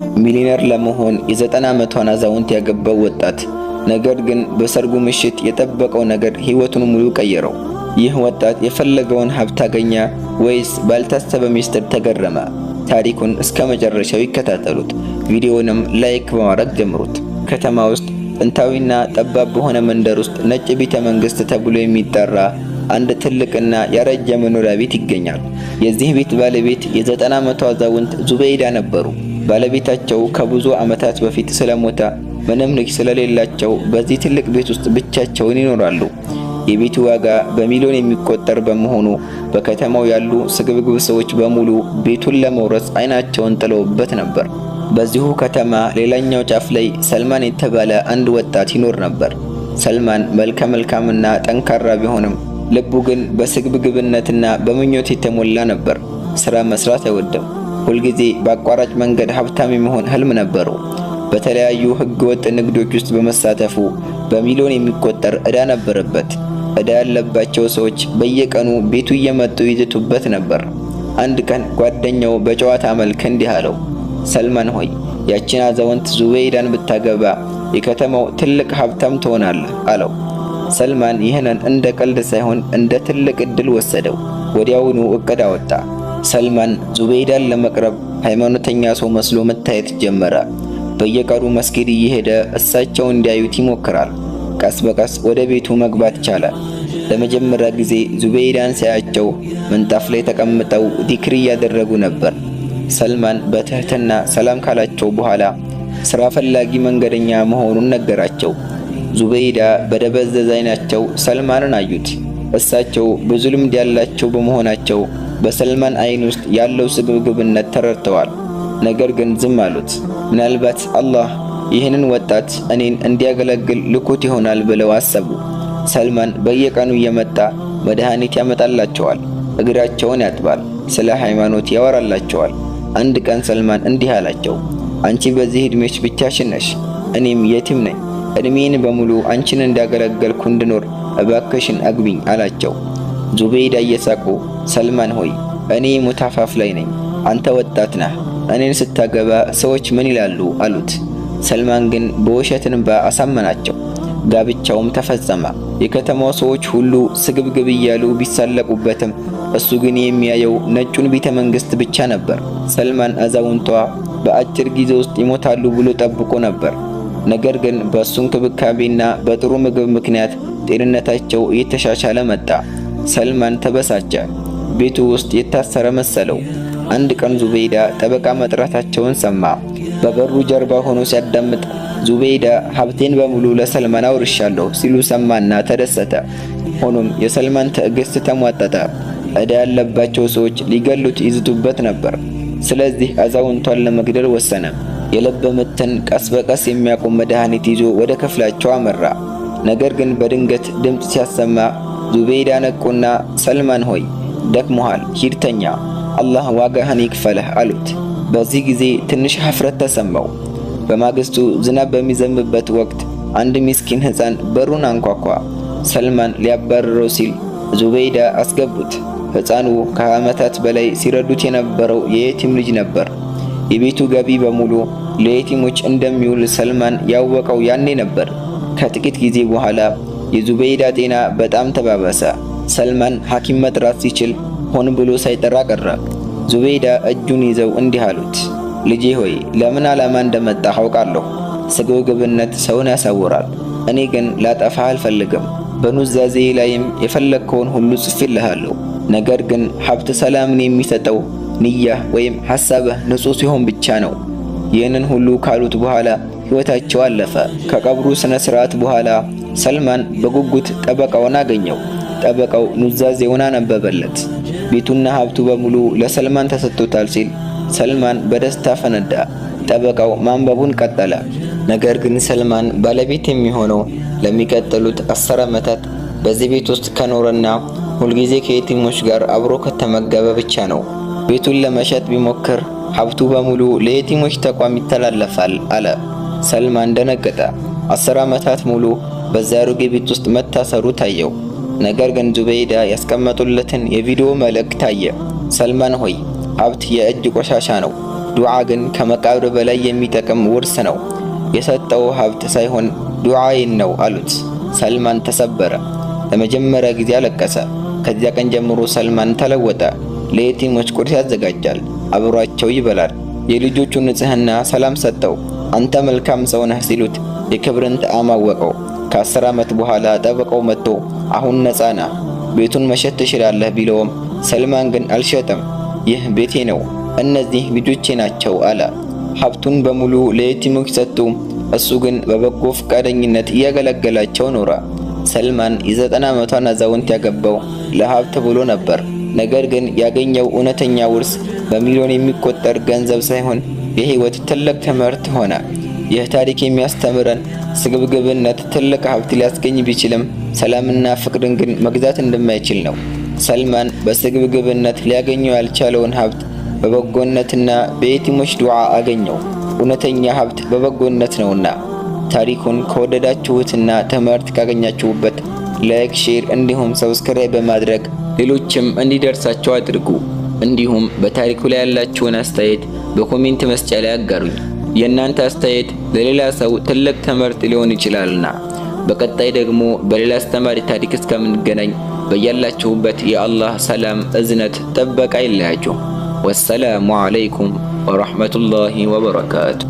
ሚሊዮነር ለመሆን የ90 ዓመቷን አዛውንት ያገባው ወጣት ነገር ግን በሰርጉ ምሽት የጠበቀው ነገር ህይወቱን ሙሉ ቀየረው። ይህ ወጣት የፈለገውን ሀብት አገኘ ወይስ ባልታሰበ ሚስጥር ተገረመ? ታሪኩን እስከ መጨረሻው ይከታተሉት። ቪዲዮውንም ላይክ በማድረግ ጀምሩት። ከተማ ውስጥ ጥንታዊና ጠባብ በሆነ መንደር ውስጥ ነጭ ቤተ መንግስት ተብሎ የሚጠራ አንድ ትልቅና ያረጀ መኖሪያ ቤት ይገኛል። የዚህ ቤት ባለቤት የ90 ዓመቷ አዛውንት ዙበይዳ ነበሩ። ባለቤታቸው ከብዙ ዓመታት በፊት ስለሞተ ምንም ልጅ ስለሌላቸው በዚህ ትልቅ ቤት ውስጥ ብቻቸውን ይኖራሉ። የቤቱ ዋጋ በሚሊዮን የሚቆጠር በመሆኑ በከተማው ያሉ ስግብግብ ሰዎች በሙሉ ቤቱን ለመውረስ አይናቸውን ጥለውበት ነበር። በዚሁ ከተማ ሌላኛው ጫፍ ላይ ሰልማን የተባለ አንድ ወጣት ይኖር ነበር። ሰልማን መልከ መልካምና ጠንካራ ቢሆንም ልቡ ግን በስግብግብነትና በምኞት የተሞላ ነበር። ስራ መስራት አይወድም። ሁልጊዜ በአቋራጭ መንገድ ሀብታም የሚሆን ህልም ነበረው። በተለያዩ ህገወጥ ንግዶች ውስጥ በመሳተፉ በሚሊዮን የሚቆጠር ዕዳ ነበረበት። ዕዳ ያለባቸው ሰዎች በየቀኑ ቤቱ እየመጡ ይዝቱበት ነበር። አንድ ቀን ጓደኛው በጨዋታ መልክ እንዲህ አለው፣ ሰልማን ሆይ ያችን አዛውንት ዙበይዳን ብታገባ የከተማው ትልቅ ሀብታም ትሆናለህ አለው። ሰልማን ይህንን እንደ ቀልድ ሳይሆን እንደ ትልቅ እድል ወሰደው። ወዲያውኑ እቅድ አወጣ። ሰልማን ዙበይዳን ለመቅረብ ሃይማኖተኛ ሰው መስሎ መታየት ጀመረ። በየቀኑ መስጊድ እየሄደ እሳቸው እንዲያዩት ይሞክራል። ቀስ በቀስ ወደ ቤቱ መግባት ቻለ። ለመጀመሪያ ጊዜ ዙበይዳን ሳያቸው ምንጣፍ ላይ ተቀምጠው ዚክር እያደረጉ ነበር። ሰልማን በትህትና ሰላም ካላቸው በኋላ ስራ ፈላጊ መንገደኛ መሆኑን ነገራቸው። ዙበይዳ በደበዘዘ አይናቸው ሰልማንን አዩት። እሳቸው ብዙ ልምድ ያላቸው በመሆናቸው በሰልማን አይን ውስጥ ያለው ስግብግብነት ተረድተዋል። ነገር ግን ዝም አሉት። ምናልባት አላህ ይህንን ወጣት እኔን እንዲያገለግል ልኮት ይሆናል ብለው አሰቡ። ሰልማን በየቀኑ እየመጣ መድኃኒት ያመጣላቸዋል፣ እግራቸውን ያጥባል፣ ስለ ሃይማኖት ያወራላቸዋል። አንድ ቀን ሰልማን እንዲህ አላቸው፣ አንቺ በዚህ ዕድሜሽ ብቻሽን ነሽ፣ እኔም የቲም ነኝ። ዕድሜን በሙሉ አንቺን እንዳገለገልኩ እንድኖር እባክሽን አግቢኝ አላቸው። ዙበይዳ እየሳቁ ሰልማን ሆይ እኔ ሙታፋፍ ላይ ነኝ፣ አንተ ወጣት ነህ፣ እኔን ስታገባ ሰዎች ምን ይላሉ አሉት። ሰልማን ግን በውሸት እንባ አሳመናቸው። ጋብቻውም ተፈጸመ። የከተማው ሰዎች ሁሉ ስግብግብ እያሉ ቢሳለቁበትም እሱ ግን የሚያየው ነጩን ቤተ መንግስት ብቻ ነበር። ሰልማን አዛውንቷ በአጭር ጊዜ ውስጥ ይሞታሉ ብሎ ጠብቆ ነበር። ነገር ግን በእሱ እንክብካቤና በጥሩ ምግብ ምክንያት ጤንነታቸው እየተሻሻለ መጣ። ሰልማን ተበሳጨ። ቤቱ ውስጥ የታሰረ መሰለው። አንድ ቀን ዙበይዳ ጠበቃ መጥራታቸውን ሰማ። በበሩ ጀርባ ሆኖ ሲያዳምጥ ዙበይዳ ሀብቴን በሙሉ ለሰልማን አውርሻለሁ ሲሉ ሰማና ተደሰተ። ሆኖም የሰልማን ትዕግስት ተሟጠጠ። ዕዳ ያለባቸው ሰዎች ሊገሉት ይዝቱበት ነበር። ስለዚህ አዛውንቷን ለመግደል ወሰነ። የልብ ምትን ቀስ በቀስ የሚያቆም መድኃኒት ይዞ ወደ ክፍላቸው አመራ። ነገር ግን በድንገት ድምፅ ሲያሰማ ዙበይዳ ነቁና ሰልማን ሆይ ደክሞሃል፣ ሂድ ተኛ፣ አላህ ዋጋህን ይክፈልህ አሉት። በዚህ ጊዜ ትንሽ ሀፍረት ተሰማው። በማግስቱ ዝናብ በሚዘንብበት ወቅት አንድ ምስኪን ሕፃን በሩን አንኳኳ። ሰልማን ሊያባርረው ሲል ዙበይዳ አስገቡት። ሕፃኑ ከዓመታት በላይ ሲረዱት የነበረው የየቲም ልጅ ነበር። የቤቱ ገቢ በሙሉ ለየቲሞች እንደሚውል ሰልማን ያወቀው ያኔ ነበር። ከጥቂት ጊዜ በኋላ የዙበይዳ ጤና በጣም ተባባሰ። ሰልማን ሐኪም መጥራት ሲችል ሆን ብሎ ሳይጠራ ቀረ። ዙበይዳ እጁን ይዘው እንዲህ አሉት፣ ልጄ ሆይ ለምን ዓላማ እንደመጣህ አውቃለሁ። ስግብግብነት ሰውን ያሳውራል። እኔ ግን ላጠፋህ አልፈልግም። በኑዛዜ ላይም የፈለግከውን ሁሉ ጽፌልሃለሁ። ነገር ግን ሀብት ሰላምን የሚሰጠው ንያህ ወይም ሐሳብህ ንጹህ ሲሆን ብቻ ነው። ይህንን ሁሉ ካሉት በኋላ ሕይወታቸው አለፈ። ከቀብሩ ስነ ስርዓት በኋላ ሰልማን በጉጉት ጠበቃውን አገኘው። ጠበቃው ኑዛዜውን አነበበለት። ቤቱና ሀብቱ በሙሉ ለሰልማን ተሰጥቶታል ሲል ሰልማን በደስታ ፈነዳ። ጠበቃው ማንበቡን ቀጠለ። ነገር ግን ሰልማን ባለቤት የሚሆነው ለሚቀጥሉት 10 ዓመታት በዚህ ቤት ውስጥ ከኖረና ሁልጊዜ ከየቲሞች ጋር አብሮ ከተመገበ ብቻ ነው። ቤቱን ለመሸጥ ቢሞክር ሀብቱ በሙሉ ለየቲሞች ተቋም ይተላለፋል አለ። ሰልማን ደነገጠ። 10 ዓመታት ሙሉ በዚያ አሮጌ ቤት ውስጥ መታሰሩ ታየው። ነገር ግን ዙበይዳ ያስቀመጡለትን የቪዲዮ መልእክት ታየ። ሰልማን ሆይ ሀብት የእጅ ቆሻሻ ነው፣ ዱዓ ግን ከመቃብር በላይ የሚጠቅም ውርስ ነው። የሰጠው ሀብት ሳይሆን ዱዓዬን ነው አሉት። ሰልማን ተሰበረ። ለመጀመሪያ ጊዜ አለቀሰ። ከዚያ ቀን ጀምሮ ሰልማን ተለወጠ። ለየቲሞች ቁርስ ያዘጋጃል፣ አብሯቸው ይበላል። የልጆቹን ንጽህና ሰላም ሰጠው። አንተ መልካም ሰው ነህ ሲሉት የክብርን ጣዕም አወቀው። ከ10 ዓመት በኋላ ጠበቃው መጥቶ አሁን ነፃ ነህ፣ ቤቱን መሸጥ ትችላለህ ቢለውም ሰልማን ግን አልሸጠም። ይህ ቤቴ ነው፣ እነዚህ ልጆቼ ናቸው አለ። ሀብቱን በሙሉ ለየቲሞች ሰጡ። እሱ ግን በበጎ ፈቃደኝነት እያገለገላቸው ኖረ። ሰልማን የ90 ዓመቷን አዛውንት ያገባው ለሀብት ብሎ ነበር። ነገር ግን ያገኘው እውነተኛ ውርስ በሚሊዮን የሚቆጠር ገንዘብ ሳይሆን የህይወት ትልቅ ትምህርት ሆነ። ይህ ታሪክ የሚያስተምረን ስግብግብነት ትልቅ ሀብት ሊያስገኝ ቢችልም ሰላምና ፍቅርን ግን መግዛት እንደማይችል ነው። ሰልማን በስግብግብነት ሊያገኘው ያልቻለውን ሀብት በበጎነትና በየቲሞች ዱዓ አገኘው። እውነተኛ ሀብት በበጎነት ነውና። ታሪኩን ከወደዳችሁትና ትምህርት ካገኛችሁበት ላይክ፣ ሼር እንዲሁም ሰብስክራይብ በማድረግ ሌሎችም እንዲደርሳቸው አድርጉ። እንዲሁም በታሪኩ ላይ ያላችሁን አስተያየት በኮሜንት መስጫ ላይ አጋሩኝ። የእናንተ አስተያየት ለሌላ ሰው ትልቅ ትምህርት ሊሆን ይችላልና። በቀጣይ ደግሞ በሌላ አስተማሪ ታሪክ እስከምንገናኝ በያላችሁበት የአላህ ሰላም፣ እዝነት፣ ጥበቃ ይለያችሁ። ወሰላሙ አለይኩም ወራህመቱላሂ ወበረካቱ።